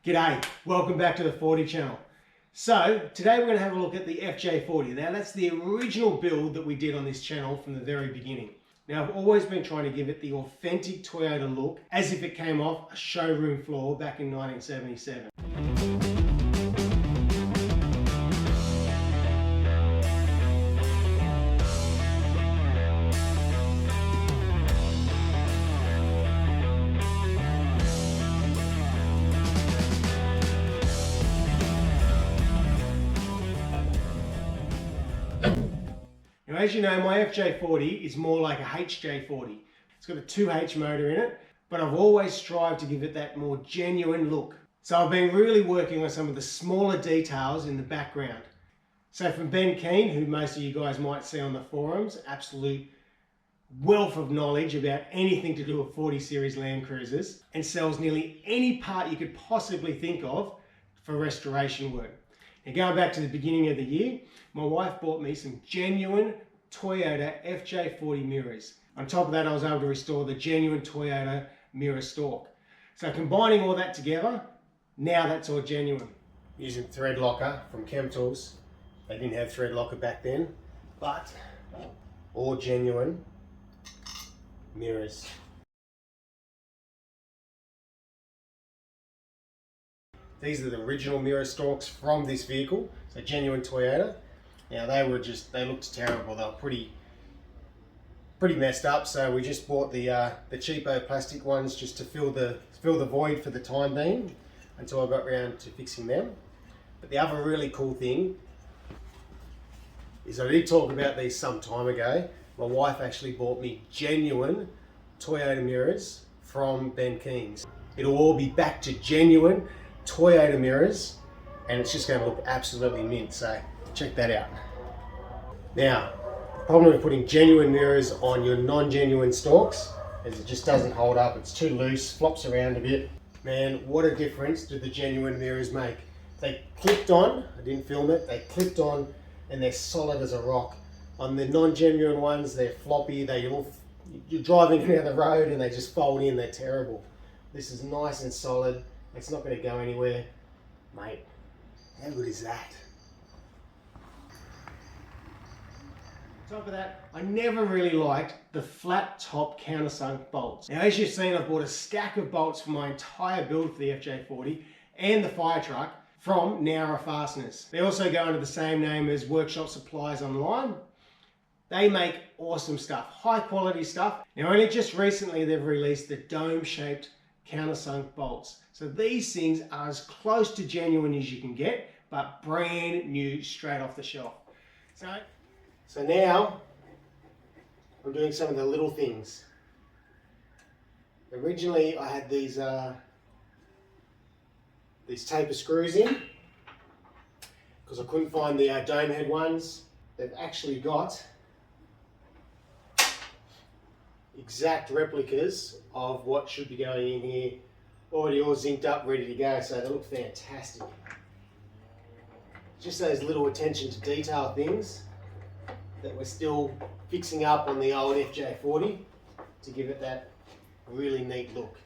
G'day, welcome back to the 40 channel. So today we're going to have a look at the FJ40. Now that's the original build that we did on this channel from the very beginning. Now I've always been trying to give it the authentic Toyota look as if it came off a showroom floor back in 1977. Now, as you know, my FJ40 is more like a HJ40. It's got a 2H motor in it, but I've always strived to give it that more genuine look. So I've been really working on some of the smaller details in the background. So from Ben Keen, who most of you guys might see on the forums, absolute wealth of knowledge about anything to do with 40 series Land Cruisers, and sells nearly any part you could possibly think of for restoration work. Now going back to the beginning of the year, my wife bought me some genuine Toyota FJ40 mirrors. On top of that, I was able to restore the genuine Toyota mirror stalk. So combining all that together, now that's all genuine. Using thread locker from Chem Tools. They didn't have thread locker back then, but all genuine mirrors. These are the original mirror stalks from this vehicle, so genuine Toyota. Now they looked terrible. They were pretty messed up. So we just bought the cheapo plastic ones just to fill the void for the time being until I got around to fixing them. But the other really cool thing is I did talk about these some time ago. My wife actually bought me genuine Toyota mirrors from Ben Keen's. It'll all be back to genuine Toyota mirrors, and it's just going to look absolutely mint, so check that out. Now, the problem with putting genuine mirrors on your non-genuine stalks is it just doesn't hold up. It's too loose, flops around a bit. Man, what a difference do the genuine mirrors make. They clipped on, I didn't film it, they clipped on and they're solid as a rock. On the non-genuine ones, they're floppy, you're driving down the road and they just fold in, they're terrible. This is nice and solid. It's not going to go anywhere. Mate, how good is that? On top of that, I never really liked the flat top countersunk bolts. Now as you've seen, I've bought a stack of bolts for my entire build for the FJ40 and the fire truck from Nowra Fasteners. They also go under the same name as Workshop Supplies online. They make awesome stuff, high quality stuff. Now only just recently they've released the dome-shaped countersunk bolts. So these things are as close to genuine as you can get, but brand new, straight off the shelf. So now I'm doing some of the little things. Originally I had these taper screws in because I couldn't find the dome head ones. They've actually got exact replicas of what should be going in here, already all zinced up, ready to go, so they look fantastic. Just those little attention to detail things that we're still fixing up on the old FJ40 to give it that really neat look.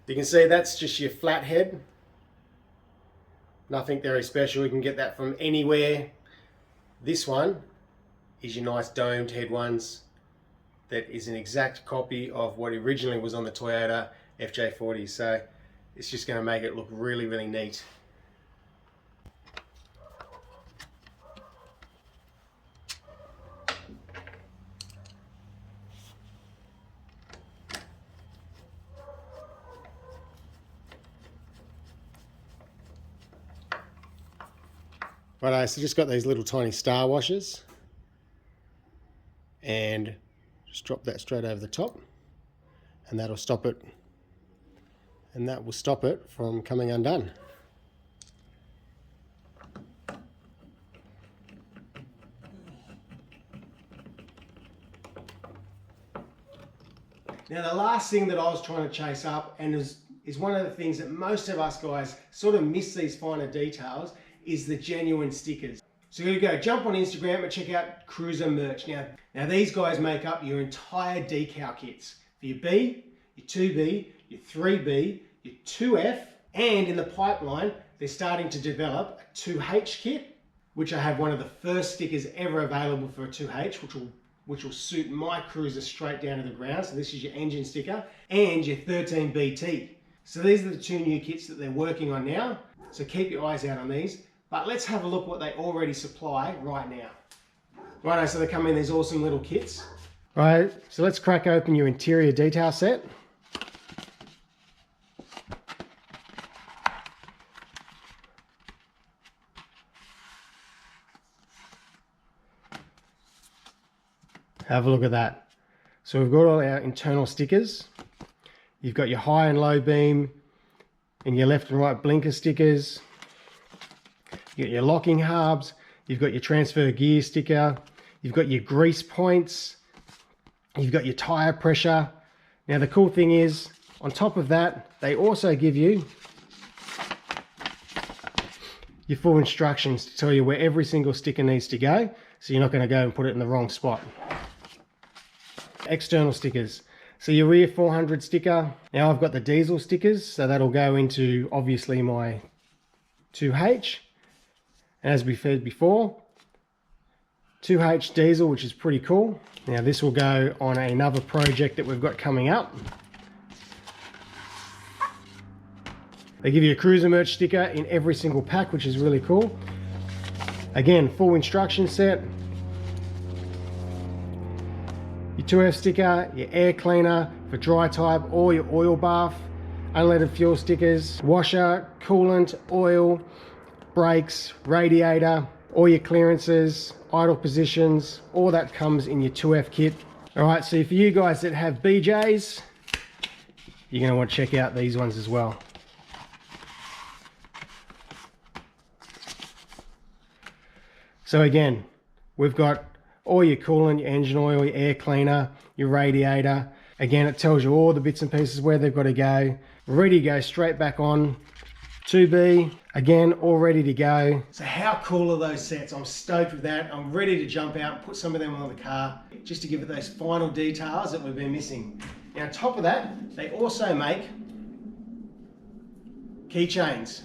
You can see that's just your flat head. Nothing very special, you can get that from anywhere. This one is your nice domed head ones. That is an exact copy of what originally was on the Toyota FJ40, so it's just going to make it look really, really neat. Right, so just got these little tiny star washers and just drop that straight over the top, and that'll stop it, and that will stop it from coming undone. Now the last thing that I was trying to chase up, and is one of the things that most of us guys sort of miss these finer details, is the genuine stickers. So you go jump on Instagram and check out Cruiser Merch. Now these guys make up your entire decal kits for your B, your 2B, your 3B, your 2F, And in the pipeline, they're starting to develop a 2H kit, which I have one of the first stickers ever available for a 2H, which will suit my cruiser straight down to the ground. So this is your engine sticker and your 13BT. So these are the two new kits that they're working on now. So keep your eyes out on these. But let's have a look what they already supply right now. Righto, so they come in these awesome little kits. Right, so let's crack open your interior detail set. Have a look at that. So we've got all our internal stickers. You've got your high and low beam and your left and right blinker stickers. You've got your locking hubs. You've got your transfer gear sticker. You've got your grease points. You've got your tire pressure. Now the cool thing is, on top of that, they also give you your full instructions to tell you where every single sticker needs to go, so you're not going to go and put it in the wrong spot. External stickers. So your rear 400 sticker. Now I've got the diesel stickers, so that'll go into obviously my 2H. And as we said before, 2H diesel, which is pretty cool. Now this will go on another project that we've got coming up. They give you a cruiser merch sticker in every single pack, which is really cool. Again, full instruction set. Your 2F sticker, your air cleaner for dry type or your oil bath, unleaded fuel stickers, washer, coolant, oil, brakes, radiator, all your clearances, idle positions, all that comes in your 2F kit. All right, so for you guys that have BJs, you're going to want to check out these ones as well. So again, we've got all your coolant, your engine oil, your air cleaner, your radiator. Again, it tells you all the bits and pieces where they've got to go. Ready to go straight back on 2B. Again, all ready to go. So how cool are those sets? I'm stoked with that. I'm ready to jump out and put some of them on the car just to give it those final details that we've been missing. Now on top of that, they also make keychains.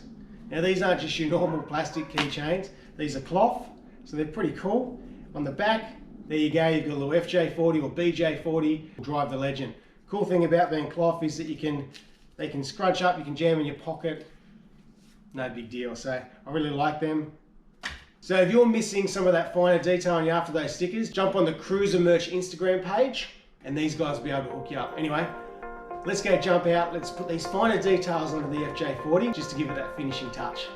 Now these aren't just your normal plastic keychains. These are cloth, so they're pretty cool. On the back, there you go, you've got a little FJ40 or BJ40, drive the legend. Cool thing about being cloth is that they can scrunch up, you can jam in your pocket, no big deal. So I really like them. So if you're missing some of that finer detail and you're after those stickers, jump on the Cruiser Merch Instagram page and these guys will be able to hook you up. Anyway, let's go jump out, let's put these finer details onto the FJ40 just to give it that finishing touch.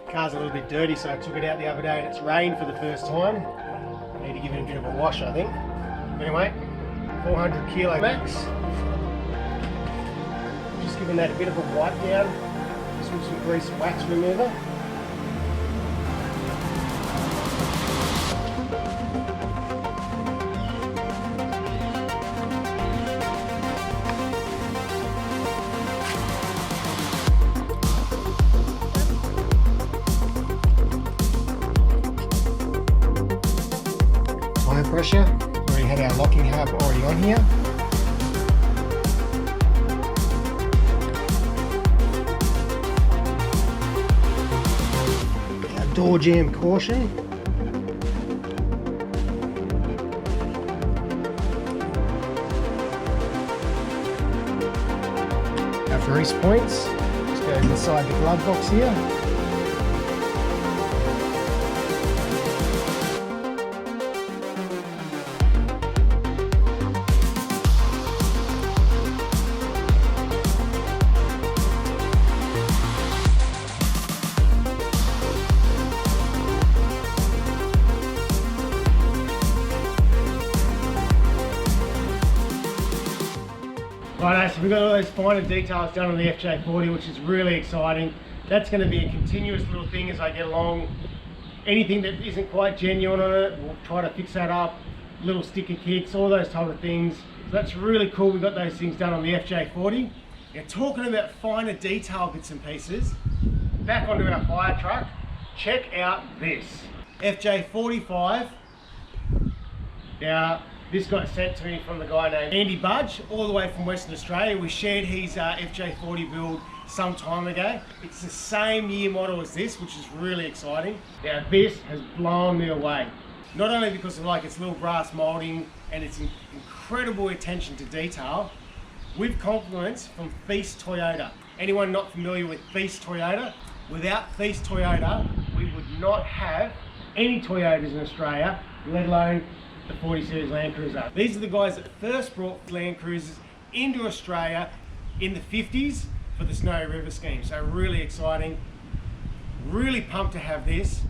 Car's a little bit dirty, so I took it out the other day and it's rained for the first time. I need to give it a bit of a wash, I think. Anyway, 400 kilo max. Just giving that a bit of a wipe down, just with some grease wax remover. Pressure. Already had our locking hub already on here. Our door jamb caution. Our grease points. Just goes inside the glove box here. Right, so we've got all those finer details done on the FJ40, which is really exciting. That's going to be a continuous little thing as I get along. Anything that isn't quite genuine on it, we'll try to fix that up. Little sticker kits, all those type of things. So that's really cool. We've got those things done on the FJ40. Now talking about finer detail bits and pieces, back onto our fire truck, check out this. FJ45. Now, this got sent to me from the guy named Andy Budge, all the way from Western Australia. We shared his FJ40 build some time ago. It's the same year model as this, which is really exciting. Now this has blown me away. Not only because of like its little brass molding and its incredible attention to detail, with compliments from Feast Toyota. Anyone not familiar with Feast Toyota? Without Feast Toyota, we would not have any Toyotas in Australia, let alone the 40 Series Land Cruiser. These are the guys that first brought Land Cruisers into Australia in the 50s for the Snowy River scheme. So really exciting, really pumped to have this.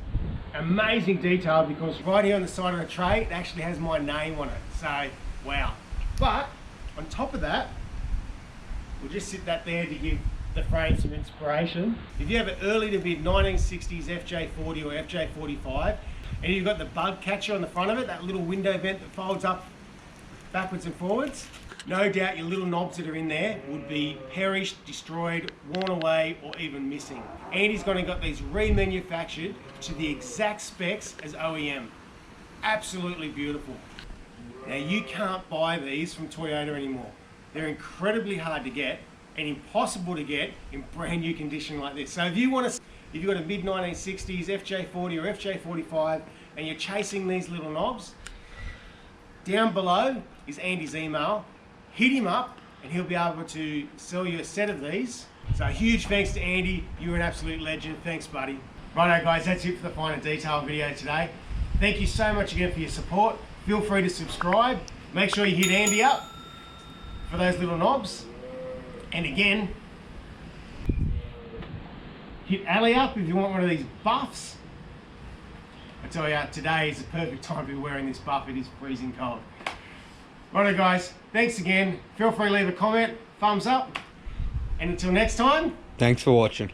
Amazing detail, because right here on the side of the tray, it actually has my name on it. So, wow. But on top of that, we'll just sit that there to give the frame some inspiration. If you have an early to mid 1960s FJ40 or FJ45, and you've got the bug catcher on the front of it, that little window vent that folds up backwards and forwards, no doubt your little knobs that are in there would be perished, destroyed, worn away, or even missing. Andy's gone and got these remanufactured to the exact specs as OEM. Absolutely beautiful. Now you can't buy these from Toyota anymore. They're incredibly hard to get and impossible to get in brand new condition like this. So if you've got a mid 1960s FJ40 or FJ45 and you're chasing these little knobs, down below is Andy's email. Hit him up and he'll be able to sell you a set of these. So a huge thanks to Andy. You're an absolute legend. Thanks, buddy. Righto guys, that's it for the finer detail video today. Thank you so much again for your support. Feel free to subscribe. Make sure you hit Andy up for those little knobs. And again, hit Ali up if you want one of these buffs. I tell you, today is the perfect time to be wearing this buff. It is freezing cold. Righto guys, thanks again. Feel free to leave a comment, thumbs up. And until next time, thanks for watching.